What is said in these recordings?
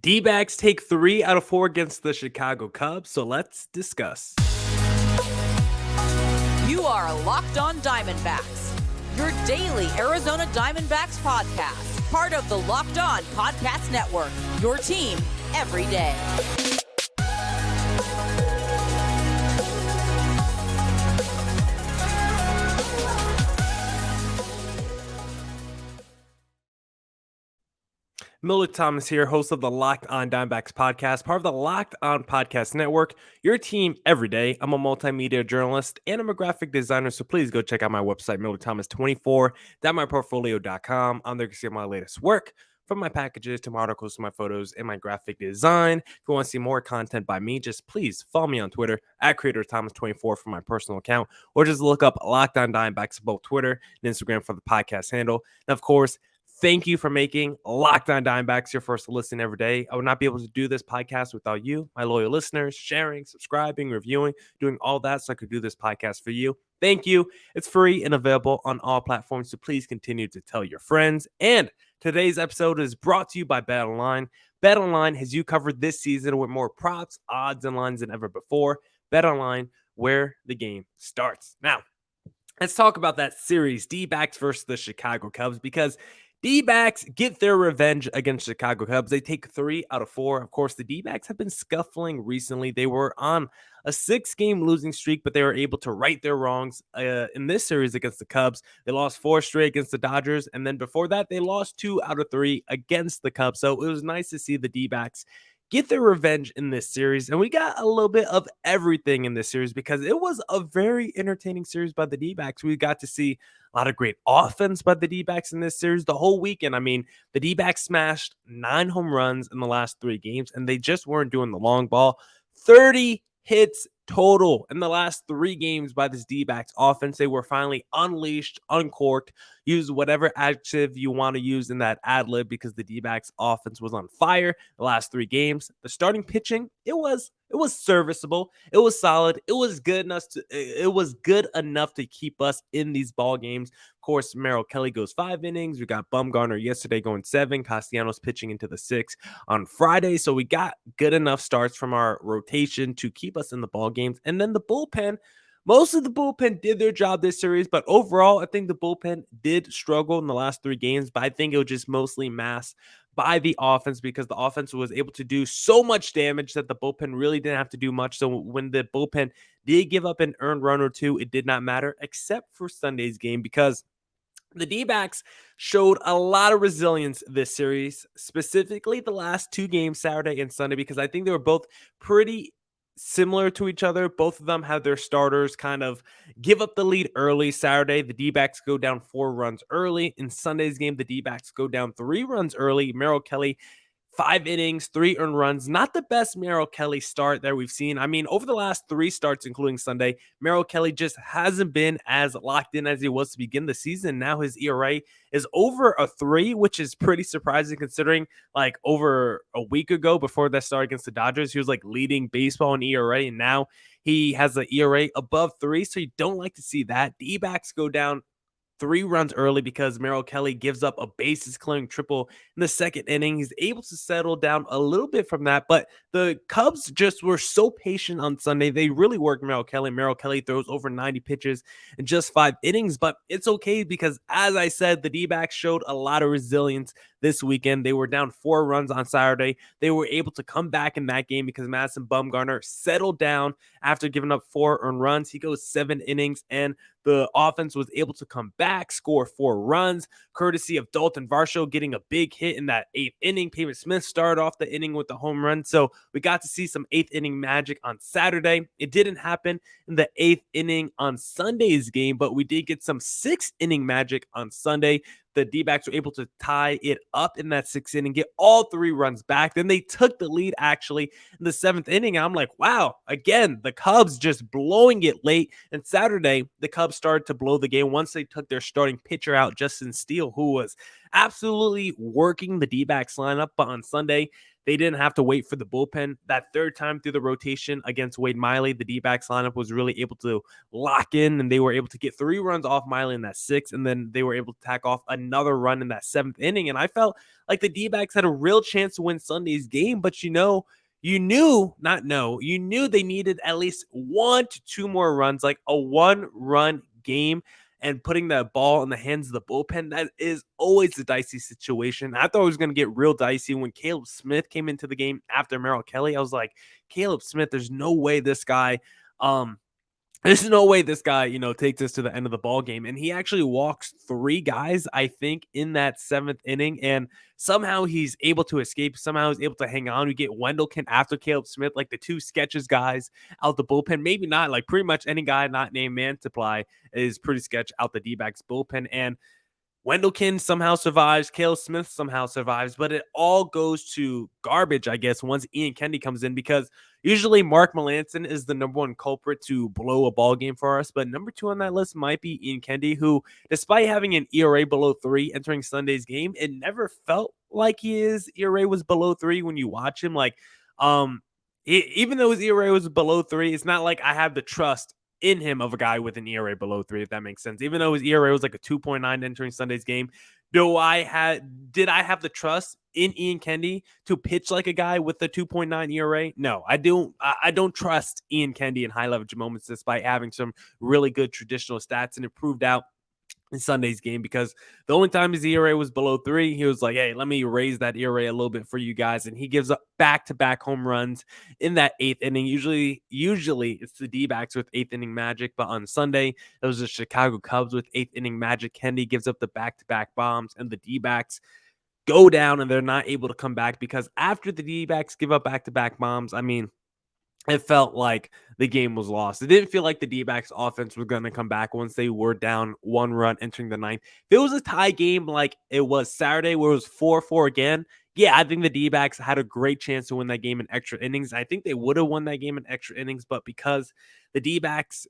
Dbacks take 3 out of 4 against the Chicago Cubs, so let's discuss. You are Locked On Diamondbacks, your daily Arizona Diamondbacks podcast, part of the Locked On Podcast Network, your team every day. Millard Thomas here, host of the Locked On Diamondbacks podcast, part of the Locked On Podcast Network, your team every day. I'm a multimedia journalist and I'm a graphic designer, so please go check out my website, millardthomas24.myportfolio.com. On there you can see my latest work, from my packages to my articles to my photos and my graphic design. If you want to see more content by me, just please follow me on Twitter at CreatorThomas24 for my personal account, or just look up Locked On Diamondbacks both Twitter and Instagram for the podcast handle. And of course, thank you for making Locked On Diamondbacks your first listen every day. I would not be able to do this podcast without you, my loyal listeners, sharing, subscribing, reviewing, doing all that so I could do this podcast for you. Thank you. It's free and available on all platforms, so please continue to tell your friends. And today's episode is brought to you by BetOnline. BetOnline has you covered this season with more props, odds, and lines than ever before. BetOnline, where the game starts. Now, let's talk about that series, Dbacks versus the Chicago Cubs, because Dbacks get their revenge against Chicago Cubs. They take 3 out of 4. Of course, the Dbacks have been scuffling recently. They were on a 6-game losing streak, but they were able to right their wrongs in this series against the Cubs. They lost 4 straight against the Dodgers, and then before that, they lost 2 out of 3 against the Cubs. So it was nice to see the Dbacks get their revenge in this series, and we got a little bit of everything in this series because it was a very entertaining series by the D-backs. We got to see a lot of great offense by the D-backs in this series the whole weekend. I mean, the D-backs smashed 9 home runs in the last 3 games, and they just weren't doing the long ball. 30 hits total in the last 3 games by this D-backs offense. They were finally unleashed, uncorked. Use whatever adjective you want to use in that ad lib because the D-backs offense was on fire the last 3 games. The starting pitching, it was serviceable. It was solid. It was good enough to keep us in these ball games. Of course, Merrill Kelly goes 5 innings. We got Bumgarner yesterday going 7. Castellanos pitching into the 6 on Friday. So we got good enough starts from our rotation to keep us in the ball games. And then the bullpen, most of the bullpen did their job this series, but overall, I think the bullpen did struggle in the last 3 games, but I think it was just mostly masked by the offense because the offense was able to do so much damage that the bullpen really didn't have to do much. So when the bullpen did give up an earned run or 2, it did not matter except for Sunday's game because the D-backs showed a lot of resilience this series, specifically the last 2 games, Saturday and Sunday, because I think they were both pretty similar to each other. Both of them had their starters kind of give up the lead early. Saturday, the D-backs go down 4 runs early. In Sunday's game, the D-backs go down 3 runs early. Merrill Kelly, 5 innings, 3 earned runs. Not the best Merrill Kelly start that we've seen. I mean, over the last 3 starts, including Sunday, Merrill Kelly just hasn't been as locked in as he was to begin the season. Now his ERA is over a 3, which is pretty surprising considering like over a week ago before that start against the Dodgers, he was like leading baseball in ERA, and now he has an ERA above 3, so you don't like to see that. D-backs go down 3 runs early because Merrill Kelly gives up a bases clearing triple in the 2nd inning. He's able to settle down a little bit from that, but the Cubs just were so patient on Sunday. They really worked Merrill Kelly. Merrill Kelly throws over 90 pitches in just 5 innings, but it's okay because, as I said, the D-backs showed a lot of resilience this weekend. They were down 4 runs on Saturday. They were able to come back in that game because Madison Bumgarner settled down after giving up 4 earned runs. He goes 7 innings, and the offense was able to come back, score 4 runs, courtesy of Dalton Varsho getting a big hit in that 8th inning. Pavement Smith started off the inning with the home run. So we got to see some 8th inning magic on Saturday. It didn't happen in the 8th inning on Sunday's game, but we did get some 6th inning magic on Sunday. The D-backs were able to tie it up in that 6th inning, get all 3 runs back. Then they took the lead actually in the 7th inning. I'm like, wow, again, the Cubs just blowing it late. And Saturday, the Cubs started to blow the game once they took their starting pitcher out, Justin Steele, who was absolutely working the D-backs lineup. But on Sunday, They didn't have to wait for the bullpen. That third time through the rotation against Wade Miley, the D-backs lineup was really able to lock in, and they were able to get 3 runs off Miley in that 6th, and then they were able to tack off another run in that 7th inning. And I felt like the D-backs had a real chance to win Sunday's game, but you knew they needed at least 1 to 2 more runs, like a 1-run game, and putting the ball in the hands of the bullpen. That is always a dicey situation. I thought it was going to get real dicey when Caleb Smith came into the game after Merrill Kelly. I was like, Caleb Smith, there's no way this guy takes us to the end of the ball game. And he actually walks 3 guys, I think, in that 7th inning. And somehow he's able to escape. Somehow he's able to hang on. We get Wendelken after Caleb Smith, like the 2 sketches guys out the bullpen. Maybe not, like pretty much any guy not named Mantiply is pretty sketch out the D-backs bullpen. And Wendelken somehow survives. Caleb Smith somehow survives, but it all goes to garbage, I guess, once Ian Kennedy comes in, because usually Mark Melancon is the number 1 culprit to blow a ball game for us. But number 2 on that list might be Ian Kennedy, who, despite having an ERA below 3 entering Sunday's game, it never felt like his ERA was below 3 when you watch him. Like, even though his ERA was below 3, it's not like I have the trust in him of a guy with an ERA below 3, if that makes sense. Even though his ERA was like a 2.9 entering Sunday's game, did I have the trust in Ian Kennedy to pitch like a guy with a 2.9 ERA? No, I don't trust Ian Kennedy in high leverage moments, despite having some really good traditional stats, and it proved out in Sunday's game, because the only time his ERA was below 3, he was like, hey, let me raise that ERA a little bit for you guys. And he gives up back-to-back home runs in that 8th inning. Usually it's the D-backs with 8th inning magic, but on Sunday, it was the Chicago Cubs with 8th inning magic. Kennedy gives up the back-to-back bombs, and the D-backs go down, and they're not able to come back, because after the D-backs give up back-to-back bombs, I mean, it felt like the game was lost. It didn't feel like the D-backs offense was going to come back once they were down 1 run entering the 9th. If it was a tie game like it was Saturday, where it was 4-4 again, yeah, I think the D-backs had a great chance to win that game in extra innings. I think they would have won that game in extra innings, but because the D-backs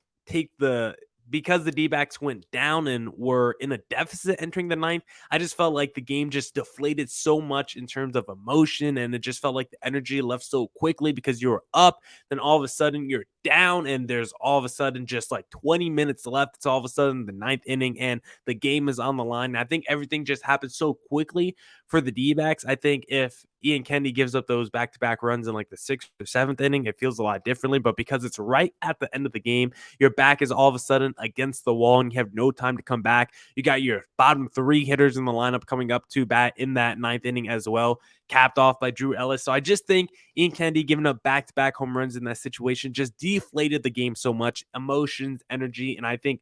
went down and were in a deficit entering the 9th, I just felt like the game just deflated so much in terms of emotion, and it just felt like the energy left so quickly, because you were up, then all of a sudden you're down, and there's all of a sudden just like 20 minutes left. It's all of a sudden the 9th inning, and the game is on the line. And I think everything just happened so quickly for the D-backs. I think if Ian Kennedy gives up those back-to-back runs in like the 6th or 7th inning, it feels a lot differently. But because it's right at the end of the game, your back is all of a sudden against the wall, and you have no time to come back. You got your bottom 3 hitters in the lineup coming up to bat in that 9th inning as well, capped off by Drew Ellis. So I just think Ian Kennedy giving up back-to-back home runs in that situation just deflated the game so much. Emotions, energy, and I think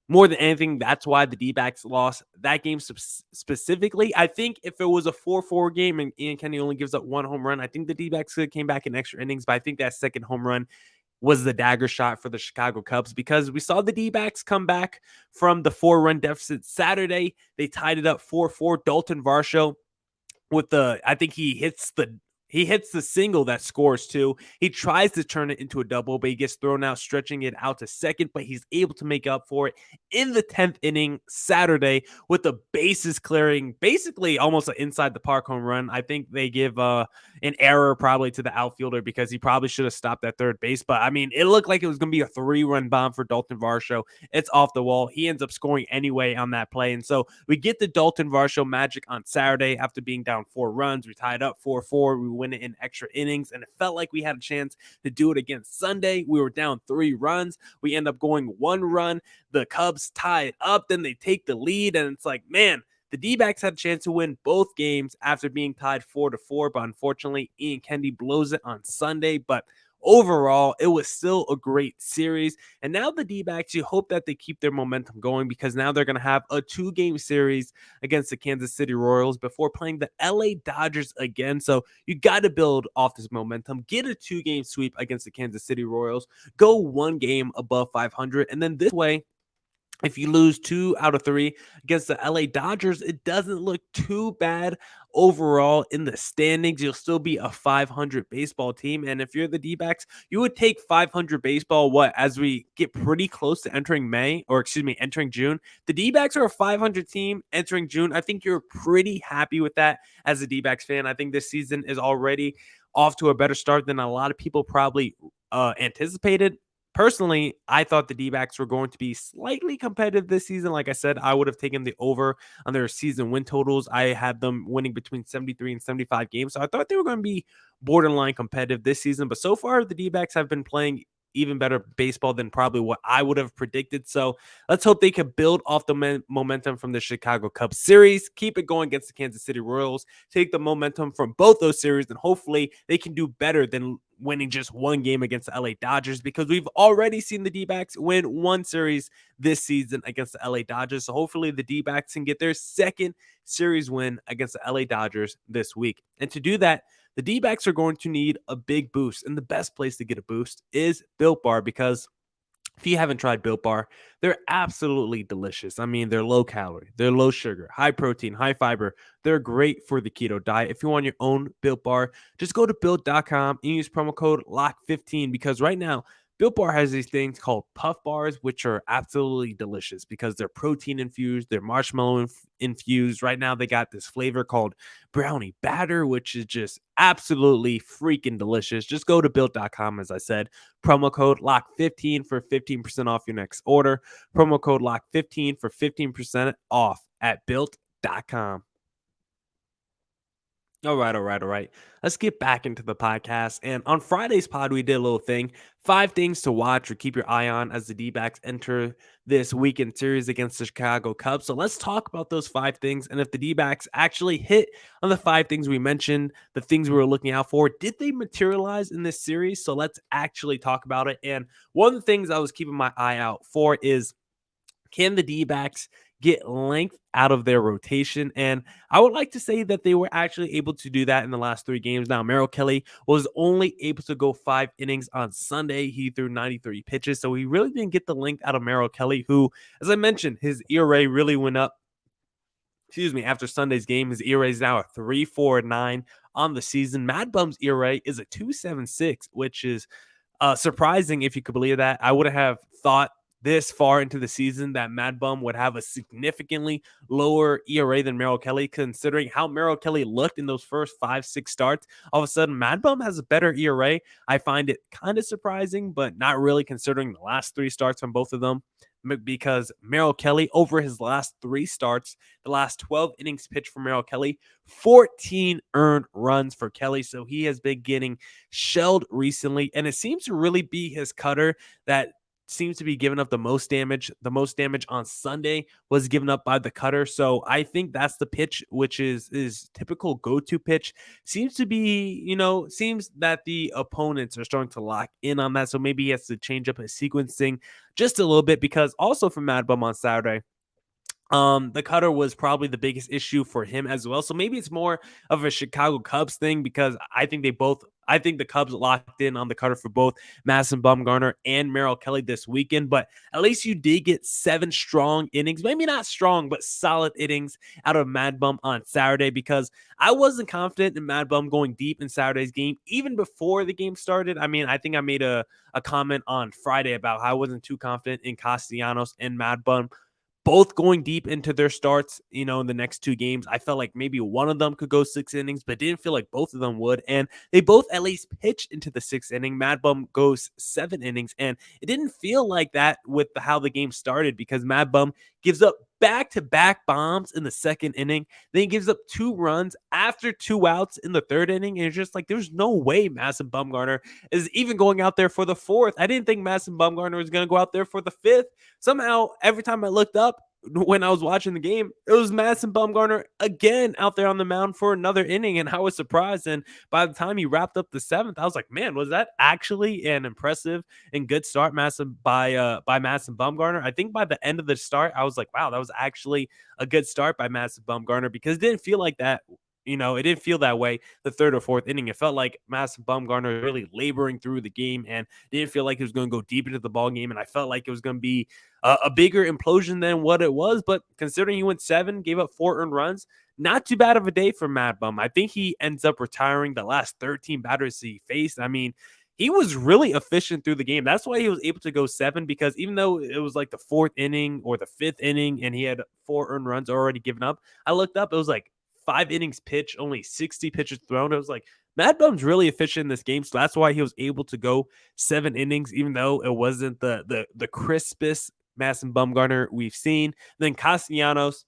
more than anything, that's why the D-backs lost that game specifically. I think if it was a 4-4 game and Ian Kennedy only gives up 1 home run, I think the D-backs could have came back in extra innings. But I think that second home run was the dagger shot for the Chicago Cubs, because we saw the D-backs come back from the 4-run deficit Saturday. They tied it up 4-4. Dalton Varsho I think he hits the single that scores 2. He tries to turn it into a double, but he gets thrown out, stretching it out to second, but he's able to make up for it in the 10th inning Saturday with the bases clearing, basically almost an inside the park home run. I think they give an error probably to the outfielder, because he probably should have stopped at third base. But I mean, it looked like it was going to be a 3-run bomb for Dalton Varsho. It's off the wall. He ends up scoring anyway on that play. And so we get the Dalton Varsho magic on Saturday after being down 4 runs. We tied up 4-4. We win it in extra innings, and it felt like we had a chance to do it again Sunday. We were down 3 runs. We end up going 1 run. The Cubs tie it up, then they take the lead, and it's like, man, the D-backs had a chance to win both games after being tied 4-4, but unfortunately, Ian Kennedy blows it on Sunday. But overall, it was still a great series. And now the D-backs, you hope that they keep their momentum going, because now they're going to have a 2-game series against the Kansas City Royals before playing the LA Dodgers again. So you got to build off this momentum, get a 2-game sweep against the Kansas City Royals, go 1 game above 500. And then this way, if you lose 2 out of 3 against the LA Dodgers, it doesn't look too bad overall in the standings, you'll still be a 500 baseball team. And if you're the D-backs, you would take 500 baseball, as we get pretty close to entering entering June. The D-backs are a 500 team entering June. I think you're pretty happy with that as a D-backs fan. I think this season is already off to a better start than a lot of people probably anticipated. Personally, I thought the D-backs were going to be slightly competitive this season. Like I said, I would have taken the over on their season win totals. I had them winning between 73 and 75 games. So I thought they were going to be borderline competitive this season. But so far, the D-backs have been playing even better baseball than probably what I would have predicted. So let's hope they can build off the momentum from the Chicago Cubs series, keep it going against the Kansas City Royals, take the momentum from both those series, and hopefully they can do better than winning just one game against the LA Dodgers, because we've already seen the D-backs win one series this season against the LA Dodgers. So hopefully the D-backs can get their second series win against the LA Dodgers this week. And to do that, the D-backs are going to need a big boost. And the best place to get a boost is Built Bar, because if you haven't tried Built Bar, they're absolutely delicious. I mean, they're low calorie, they're low sugar, high protein, high fiber. They're great for the keto diet. If you want your own Built Bar, just go to built.com and use promo code LOCK15, because right now, Built Bar has these things called Puff Bars, which are absolutely delicious because they're protein infused, they're marshmallow infused. Right now, they got this flavor called brownie batter, which is just absolutely freaking delicious. Just go to built.com, as I said, promo code LOCK15 for 15% off your next order. Promo code LOCK15 for 15% off at built.com. All right. Let's get back into the podcast. And on Friday's pod, we did a little thing. 5 things to watch or keep your eye on as the D-backs enter this weekend series against the Chicago Cubs. So let's talk about those 5 things. And if the D-backs actually hit on the 5 things we mentioned, the things we were looking out for, did they materialize in this series? So let's actually talk about it. And one of the things I was keeping my eye out for is, can the D-backs get length out of their rotation? And I would like to say that they were actually able to do that in the last 3 games. Now, Merrill Kelly was only able to go 5 innings on Sunday. He threw 93 pitches, so he really didn't get the length out of Merrill Kelly, who, as I mentioned, his ERA really went up. After Sunday's game. His ERA is now a 3.49 on the season. Mad Bum's ERA is a 2.76, which is surprising, if you could believe that. I would have thought this far into the season that Mad Bum would have a significantly lower ERA than Merrill Kelly, considering how Merrill Kelly looked in those first 5-6 starts. All of a sudden, Mad Bum has a better ERA. I find it kind of surprising, but not really, considering the last 3 starts from both of them, because Merrill Kelly, over his last 3 starts, the last 12 innings pitched for Merrill Kelly, 14 earned runs for Kelly. So he has been getting shelled recently, and it seems to really be his cutter that seems to be giving up the most damage. The most damage on Sunday was given up by the cutter. So I think that's the pitch, which is typical go-to pitch. Seems to be, seems that the opponents are starting to lock in on that. So maybe he has to change up his sequencing just a little bit, because also from Mad Bum on Saturday, the cutter was probably the biggest issue for him as well. So maybe it's more of a Chicago Cubs thing, because I think the Cubs locked in on the cutter for both Madison Bumgarner and Merrill Kelly this weekend. But at least you did get 7 strong innings, maybe not strong, but solid innings out of Mad Bum on Saturday, because I wasn't confident in Mad Bum going deep in Saturday's game, even before the game started. I mean, I think I made a comment on Friday about how I wasn't too confident in Castellanos and Mad Bum both going deep into their starts, in the next 2 games. I felt like maybe one of them could go 6 innings, but didn't feel like both of them would. And they both at least pitched into the 6th inning. Mad Bum goes 7 innings, and it didn't feel like that with how the game started, because Mad Bum gives up back-to-back bombs in the 2nd inning. Then he gives up 2 runs after 2 outs in the 3rd inning. And it's just like, there's no way Madison Bumgarner is even going out there for the 4th. I didn't think Madison Bumgarner was going to go out there for the 5th. Somehow, every time I looked up when I was watching the game, it was Madison Bumgarner again out there on the mound for another inning. And I was surprised. And by the time he wrapped up the 7th, I was like, man, was that actually an impressive and good start by Madison Bumgarner? I think by the end of the start, I was like, wow, that was actually a good start by Madison Bumgarner, because it didn't feel like that. It didn't feel that way the 3rd or 4th inning. It felt like Madison Bumgarner really laboring through the game, and didn't feel like he was going to go deep into the ball game. And I felt like it was going to be a bigger implosion than what it was. But considering he went 7, gave up 4 earned runs, not too bad of a day for Mad Bum. I think he ends up retiring the last 13 batters he faced. I mean, he was really efficient through the game. That's why he was able to go 7, because even though it was like the 4th inning or the 5th inning and he had 4 earned runs already given up, I looked up, it was like 5 innings pitched, only 60 pitches thrown. It was like Mad Bum's really efficient in this game, so that's why he was able to go 7 innings, even though it wasn't the crispest Madison Bumgarner we've seen. Then Castellanos,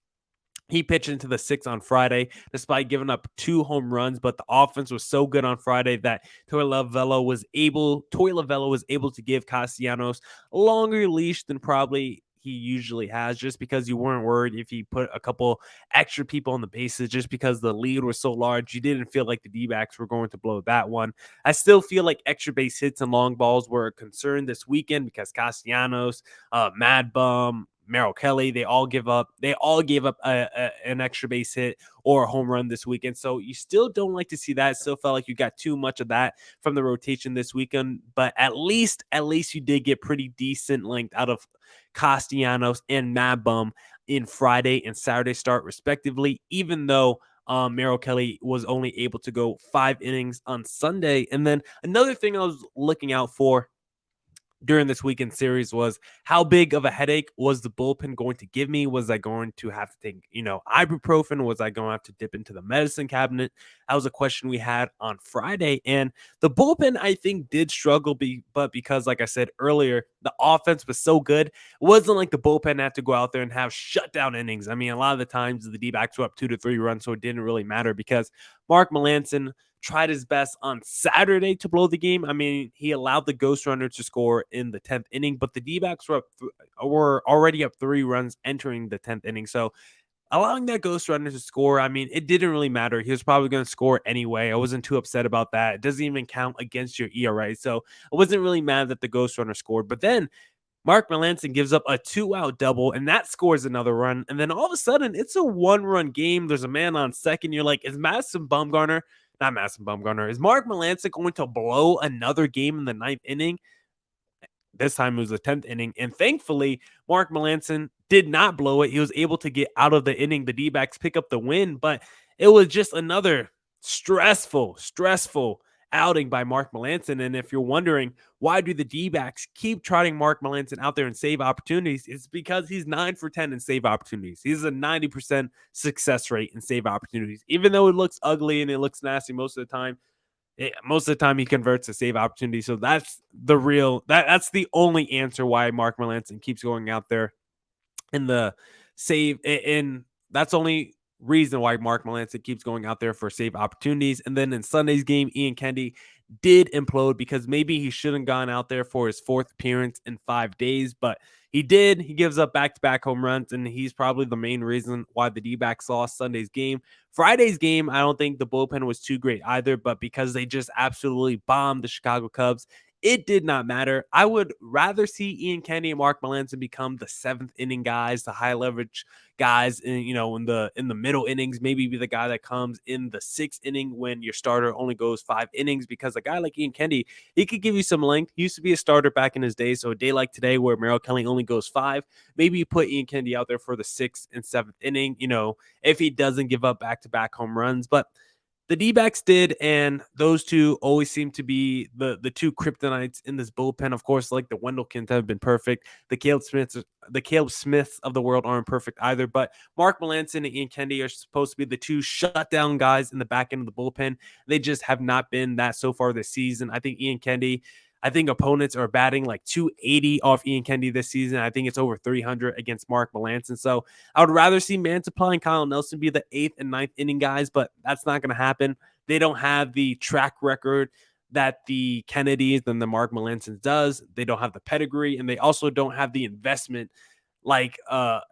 he pitched into the 6th on Friday, despite giving up 2 home runs. But the offense was so good on Friday that Toy Lavello was able to give Castellanos a longer leash than probably he usually has, just because you weren't worried if he put a couple extra people on the bases, just because the lead was so large. You didn't feel like the D-backs were going to blow that one. I still feel like extra base hits and long balls were a concern this weekend, because Castellanos, Mad Bum, Merrill Kelly, they all gave up an extra base hit or a home run this weekend. So you still don't like to see that. It still felt like you got too much of that from the rotation this weekend. But at least you did get pretty decent length out of Castellanos and Mad Bum in Friday and Saturday start, respectively, even though Merrill Kelly was only able to go 5 innings on Sunday. And then another thing I was looking out for during this weekend series was how big of a headache was the bullpen going to give me? Was I going to have to take, ibuprofen? Was I going to have to dip into the medicine cabinet? That was a question we had on Friday. And the bullpen, I think, did struggle, but because, like I said earlier, the offense was so good, it wasn't like the bullpen had to go out there and have shutdown innings. I mean, a lot of the times the D-backs were up 2 to 3 runs, so it didn't really matter, because Mark Melancon tried his best on Saturday to blow the game. I mean, he allowed the ghost runner to score in the 10th inning, but the D-backs were already up 3 runs entering the 10th inning. So allowing that ghost runner to score, I mean, it didn't really matter. He was probably going to score anyway. I wasn't too upset about that. It doesn't even count against your ERA. So I wasn't really mad that the ghost runner scored. But then Mark Melancon gives up a 2-out double, and that scores another run. And then all of a sudden, it's a 1-run game. There's a man on second. You're like, is Mark Melancon going to blow another game in the 9th inning? This time it was the 10th inning. And thankfully, Mark Melancon did not blow it. He was able to get out of the inning. The D-backs pick up the win, but it was just another stressful outing by Mark Melancon. And if you're wondering, why do the D-backs keep trotting Mark Melancon out there and save opportunities? It's because he's 9 for 10 in save opportunities. He's a 90% success rate in save opportunities. Even though it looks ugly and it looks nasty most of the time, he converts to save opportunity. So that's that's the only answer why Mark Melancon keeps going out there in the save. And that's only reason why Mark Melancon keeps going out there for save opportunities. And then in Sunday's game, Ian Kennedy did implode, because maybe he shouldn't have gone out there for his 4th appearance in 5 days, but he did. He gives up back-to-back home runs, and he's probably the main reason why the D-backs lost Sunday's game. Friday's game, I don't think the bullpen was too great either, but because they just absolutely bombed the Chicago Cubs, it did not matter. I would rather see Ian Kennedy and Mark Melancon become the 7th inning guys, the high leverage guys in the middle innings, maybe be the guy that comes in the 6th inning when your starter only goes 5 innings, because a guy like Ian Kennedy, he could give you some length. He used to be a starter back in his day. So a day like today where Merrill Kelly only goes 5, maybe you put Ian Kennedy out there for the 6th and 7th inning, if he doesn't give up back-to-back home runs. But the D-backs did, and those two always seem to be the two kryptonites in this bullpen. Of course, like the Wendelkins have been perfect. The Caleb Smiths of the world aren't perfect either. But Mark Melancon and Ian Kennedy are supposed to be the 2 shutdown guys in the back end of the bullpen. They just have not been that so far this season. I think opponents are batting like 280 off Ian Kennedy this season. I think it's over 300 against Mark Melancon. So I would rather see Mantiply and Kyle Nelson be the 8th and 9th inning guys, but that's not going to happen. They don't have the track record that the Kennedys and the Mark Melancons does. They don't have the pedigree, and they also don't have the investment. Because,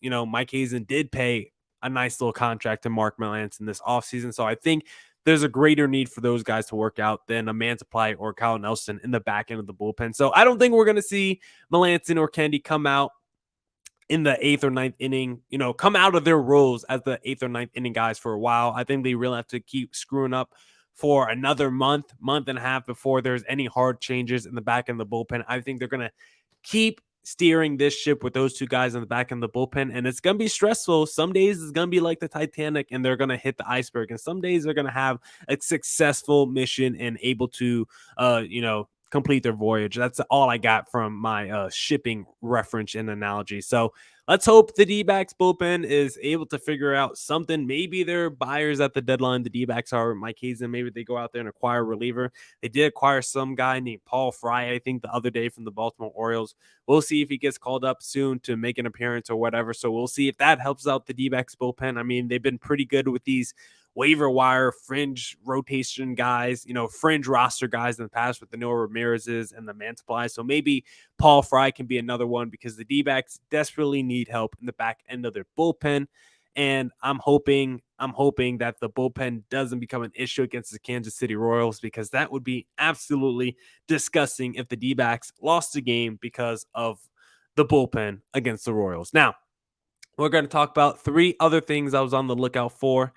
Mike Hazen did pay a nice little contract to Mark Melancon this offseason. So I think there's a greater need for those guys to work out than a Mantiply or Kyle Nelson in the back end of the bullpen. So I don't think we're going to see Melancon or Kennedy come out in the 8th or 9th inning, come out of their roles as the 8th or 9th inning guys for a while. I think they really have to keep screwing up for another month and a half before there's any hard changes in the back end of the bullpen. I think they're going to keep steering this ship with those two guys in the back end of the bullpen, and it's going to be stressful. Some days it's going to be like the Titanic and they're going to hit the iceberg, and some days they're going to have a successful mission and able to complete their voyage. That's all I got from my shipping reference and analogy. So let's hope the D-backs bullpen is able to figure out something. Maybe they're buyers at the deadline. The D-backs are Mike Hazen. Maybe they go out there and acquire a reliever. They did acquire some guy named Paul Fry, I think, the other day from the Baltimore Orioles. We'll see if he gets called up soon to make an appearance or whatever. So we'll see if that helps out the D-backs bullpen. I mean, they've been pretty good with these waiver wire fringe rotation guys, fringe roster guys in the past with the Noah Ramirez's and the Mantiply. So maybe Paul Fry can be another one because the D-backs desperately need help in the back end of their bullpen. And I'm hoping that the bullpen doesn't become an issue against the Kansas City Royals, because that would be absolutely disgusting if the D-backs lost the game because of the bullpen against the Royals. Now, we're going to talk about three other things I was on the lookout for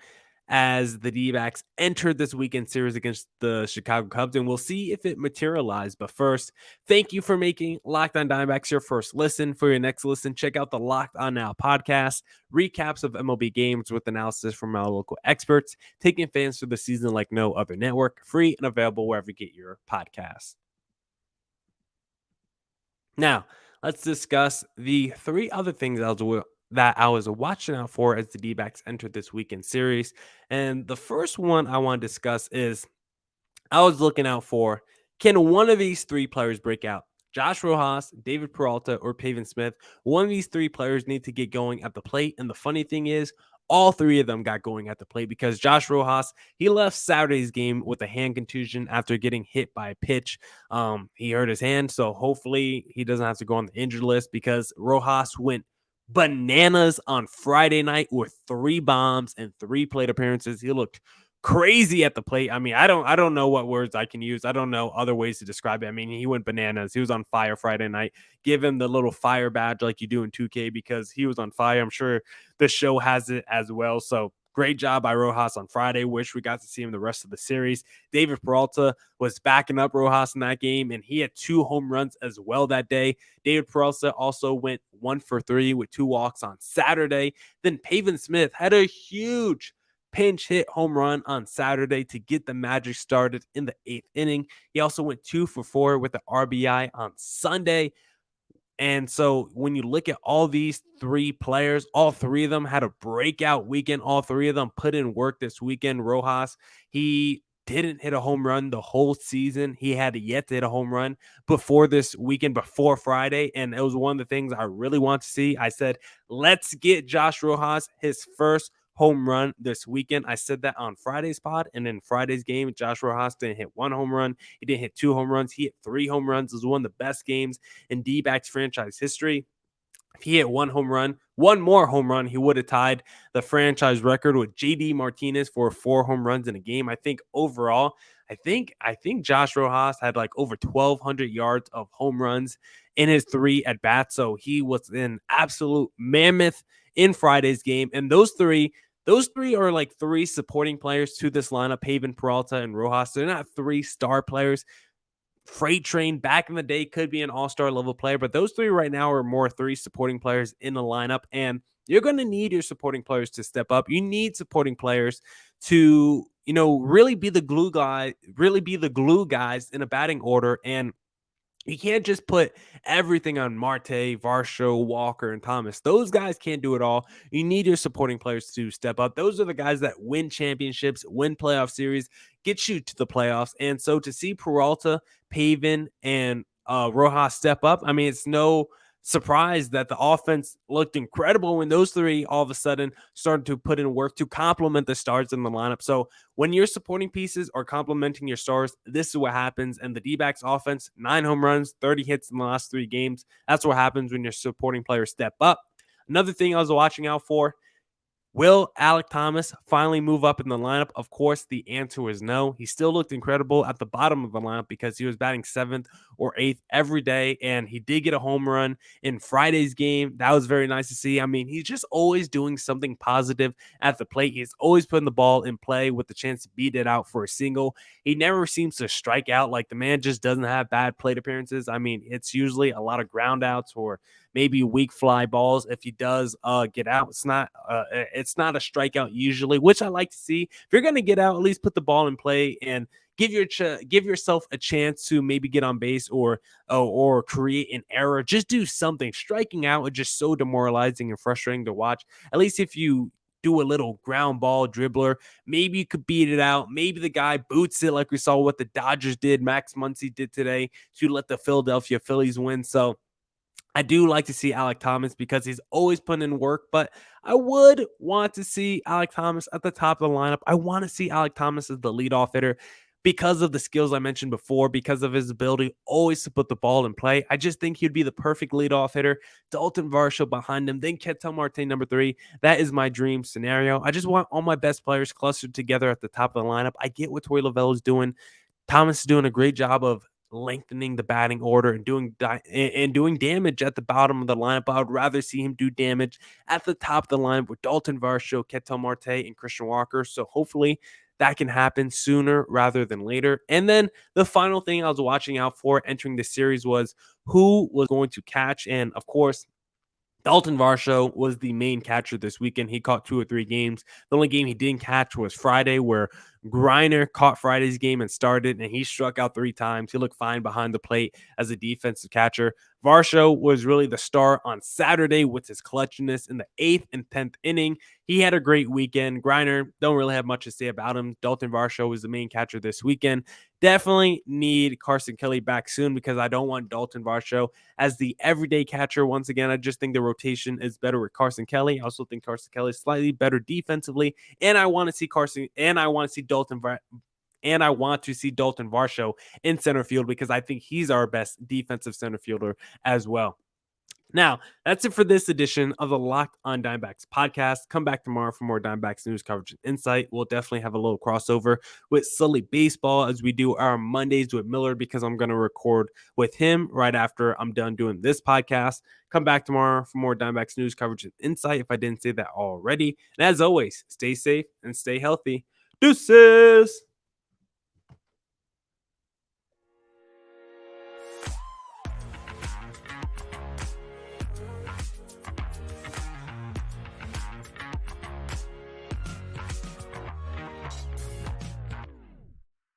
as the D-backs entered this weekend series against the Chicago Cubs, and we'll see if it materialized. But first, thank you for making Locked On Diamondbacks your first listen. For your next listen, check out the Locked On Now podcast, recaps of MLB games with analysis from our local experts, taking fans through the season like no other network, free and available wherever you get your podcasts. Now, let's discuss the three other things that I was watching out for as the D-backs entered this weekend series. And the first one I want to discuss is I was looking out for, can one of these three players break out? Josh Rojas, David Peralta, or Pavin Smith. One of these three players need to get going at the plate. And the funny thing is, all three of them got going at the plate, because Josh Rojas, he left Saturday's game with a hand contusion after getting hit by a pitch. He hurt his hand, so hopefully he doesn't have to go on the injured list, because Rojas went bananas on Friday night with 3 bombs and 3 plate appearances. He looked crazy at the plate. I mean, I don't know what words I can use. I don't know other ways to describe it. I mean, he went bananas. He was on fire Friday night. Give him the little fire badge like you do in 2K, because he was on fire. I'm sure the show has it as well. So great job by Rojas on Friday. Wish we got to see him the rest of the series. David Peralta was backing up Rojas in that game, and he had 2 home runs as well that day. David Peralta also went 1 for 3 with 2 walks on Saturday. Then Pavin Smith had a huge pinch hit home run on Saturday to get the Magic started in the 8th inning. He also went 2 for 4 with the RBI on Sunday. And so when you look at all these 3 players, all 3 of them had a breakout weekend. All 3 of them put in work this weekend. Rojas, he didn't hit a home run the whole season. He had yet to hit a home run before this weekend, before Friday. And it was one of the things I really want to see. I said, let's get Josh Rojas his first home run this weekend. I said that on Friday's pod, and in Friday's game, Josh Rojas didn't hit 1 home run. He didn't hit 2 home runs. He hit 3 home runs. It was one of the best games in D-backs franchise history. If he hit 1 home run, 1 more home run, he would have tied the franchise record with JD Martinez for 4 home runs in a game. I think overall, I think Josh Rojas had like over 1,200 yards of home runs in his 3 at bats. So he was an absolute mammoth in Friday's game. And those three are like 3 supporting players to this lineup, Pavin, Peralta, and Rojas. They're not 3 star players. Freight Train back in the day could be an all-star level player, but those 3 right now are more 3 supporting players in the lineup. And you're going to need your supporting players to step up. You need supporting players to, really be the glue guys in a batting order. And you can't just put everything on Marte, Varsho, Walker, and Thomas. Those guys can't do it all. You need your supporting players to step up. Those are the guys that win championships, win playoff series, get you to the playoffs. And so to see Peralta, Pavin, and Rojas step up, I mean, it's no surprise that the offense looked incredible when those 3 all of a sudden started to put in work to complement the stars in the lineup. So when your supporting pieces are complementing your stars, this is what happens. And the D-backs offense, 9 home runs, 30 hits in the last 3 games. That's what happens when your supporting players step up. Another thing I was watching out for, Will Alec Thomas finally move up in the lineup? Of course, the answer is no. He still looked incredible at the bottom of the lineup because he was batting 7th or 8th every day, and he did get a home run in Friday's game. That was very nice to see. I mean, he's just always doing something positive at the plate. He's always putting the ball in play with the chance to beat it out for a single. He never seems to strike out. Like, the man just doesn't have bad plate appearances. I mean, it's usually a lot of ground outs or maybe weak fly balls. If he does get out, it's not a strikeout usually, which I like to see. If you're going to get out, at least put the ball in play and give yourself a chance to maybe get on base or create an error. Just do something. Striking out is just so demoralizing and frustrating to watch. At least if you do a little ground ball dribbler, maybe you could beat it out. Maybe the guy boots it like we saw what the Dodgers did, Max Muncy did today to let the Philadelphia Phillies win. So I do like to see Alec Thomas because he's always putting in work, but I would want to see Alec Thomas at the top of the lineup. I want to see Alec Thomas as the leadoff hitter because of the skills I mentioned before, because of his ability always to put the ball in play. I just think he'd be the perfect leadoff hitter. Dalton Varsho behind him, then Ketel Marte number 3. That is my dream scenario. I just want all my best players clustered together at the top of the lineup. I get what Torey Lovullo is doing. Thomas is doing a great job of lengthening the batting order and doing damage at the bottom of the lineup. I would rather see him do damage at the top of the lineup with Dalton Varsho, Ketel Marte, and Christian Walker. So hopefully that can happen sooner rather than later. And then the final thing I was watching out for entering the series was who was going to catch. And of course, Dalton Varsho was the main catcher this weekend. He caught 2 or 3 games. The only game he didn't catch was Friday, where Griner caught Friday's game and started, and he struck out 3 times. He looked fine behind the plate as a defensive catcher. Varsho was really the star on Saturday with his clutchness in the 8th and 10th inning. He had a great weekend. Griner, don't really have much to say about him. Dalton Varsho was the main catcher this weekend. Definitely need Carson Kelly back soon because I don't want Dalton Varsho as the everyday catcher. Once again, I just think the rotation is better with Carson Kelly. I also think Carson Kelly is slightly better defensively, and I want to see Dalton Varsho in center field because I think he's our best defensive center fielder as well. Now, that's it for this edition of the Locked on Diamondbacks podcast. Come back tomorrow for more Diamondbacks news coverage and insight. We'll definitely have a little crossover with Sully Baseball as we do our Mondays with Millard because I'm going to record with him right after I'm done doing this podcast. Come back tomorrow for more Diamondbacks news coverage and insight if I didn't say that already. And as always, stay safe and stay healthy. Deuces!